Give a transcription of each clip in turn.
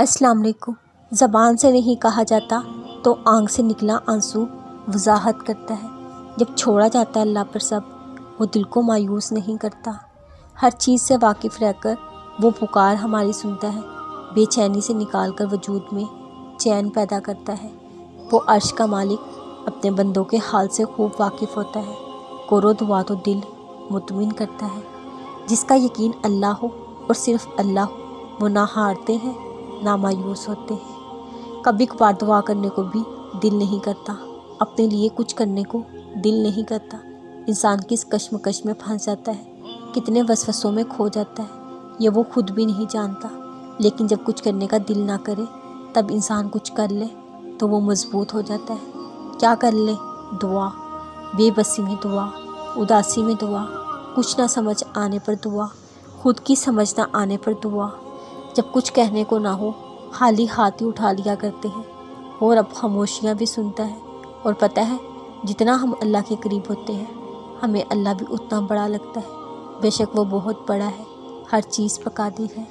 السلام علیکم۔ زبان سے نہیں کہا جاتا تو آنکھ سے نکلا آنسو وضاحت کرتا ہے۔ جب چھوڑا جاتا ہے اللہ پر سب، وہ دل کو مایوس نہیں کرتا۔ ہر چیز سے واقف رہ کر وہ پکار ہماری سنتا ہے، بے چینی سے نکال کر وجود میں چین پیدا کرتا ہے۔ وہ عرش کا مالک اپنے بندوں کے حال سے خوب واقف ہوتا ہے۔ کرو دعا تو دل مطمئن کرتا ہے۔ جس کا یقین اللہ ہو اور صرف اللہ ہو، وہ نہ ہارتے ہیں نہ مایوس ہوتے ہیں۔ کبھی کبھار دعا کرنے کو بھی دل نہیں کرتا، اپنے لیے کچھ کرنے کو دل نہیں کرتا۔ انسان کس کشمکش میں پھنس جاتا ہے، کتنے وسوسوں میں کھو جاتا ہے، یہ وہ خود بھی نہیں جانتا۔ لیکن جب کچھ کرنے کا دل نہ کرے، تب انسان کچھ کر لے تو وہ مضبوط ہو جاتا ہے۔ کیا کر لے؟ دعا، بے بسی میں دعا، اداسی میں دعا، کچھ نہ سمجھ آنے پر دعا، خود کی سمجھ نہ آنے پر دعا۔ جب کچھ کہنے کو نہ ہو، خالی ہاتھ ہی اٹھا لیا کرتے ہیں، اور اب خاموشیاں بھی سنتا ہے۔ اور پتہ ہے، جتنا ہم اللہ کے قریب ہوتے ہیں، ہمیں اللہ بھی اتنا بڑا لگتا ہے۔ بے شک وہ بہت بڑا ہے، ہر چیز پر قادر ہے۔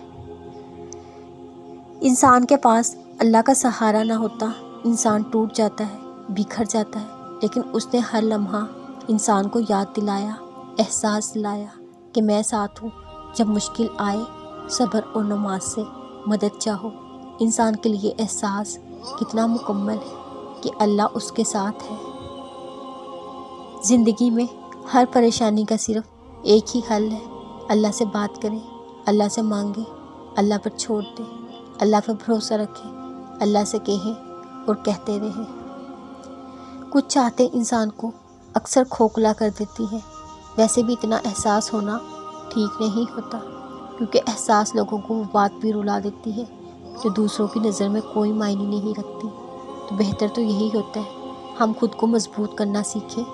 انسان کے پاس اللہ کا سہارا نہ ہوتا، انسان ٹوٹ جاتا ہے، بکھر جاتا ہے۔ لیکن اس نے ہر لمحہ انسان کو یاد دلایا، احساس دلایا کہ میں ساتھ ہوں۔ جب مشکل آئے، صبر اور نماز سے مدد چاہو۔ انسان کے لیے احساس کتنا مکمل ہے کہ اللہ اس کے ساتھ ہے۔ زندگی میں ہر پریشانی کا صرف ایک ہی حل ہے، اللہ سے بات کریں، اللہ سے مانگیں، اللہ پر چھوڑ دیں، اللہ پر بھروسہ رکھیں، اللہ سے کہیں اور کہتے رہیں۔ کچھ چاہتے انسان کو اکثر کھوکھلا کر دیتی ہے۔ ویسے بھی اتنا احساس ہونا ٹھیک نہیں ہوتا، کیونکہ احساس لوگوں کو وہ بات بھی رلا دیتی ہے جو دوسروں کی نظر میں کوئی معنی نہیں رکھتی۔ تو بہتر تو یہی ہوتا ہے ہم خود کو مضبوط کرنا سیکھیں،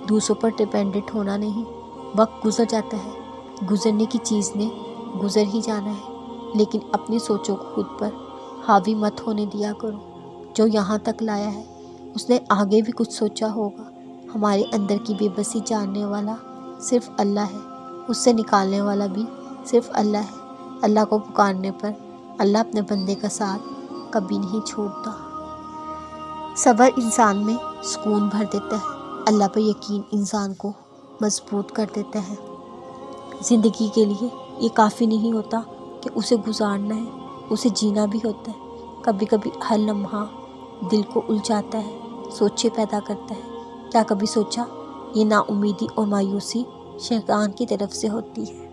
دوسروں پر ڈیپینڈنٹ ہونا نہیں۔ وقت گزر جاتا ہے، گزرنے کی چیز نے گزر ہی جانا ہے، لیکن اپنی سوچوں کو خود پر حاوی مت ہونے دیا کرو۔ جو یہاں تک لایا ہے، اس نے آگے بھی کچھ سوچا ہوگا۔ ہمارے اندر کی بے بسی جاننے والا صرف اللہ ہے، اس سے نکالنے والا بھی صرف اللہ ہے۔ اللہ کو پکارنے پر اللہ اپنے بندے کا ساتھ کبھی نہیں چھوڑتا۔ صبر انسان میں سکون بھر دیتا ہے، اللہ پر یقین انسان کو مضبوط کر دیتا ہے۔ زندگی کے لیے یہ کافی نہیں ہوتا کہ اسے گزارنا ہے، اسے جینا بھی ہوتا ہے۔ کبھی کبھی ہر لمحہ دل کو الجھاتا ہے، سوچے پیدا کرتا ہے۔ کیا کبھی سوچا یہ نا امیدی اور مایوسی شیطان کی طرف سے ہوتی ہے؟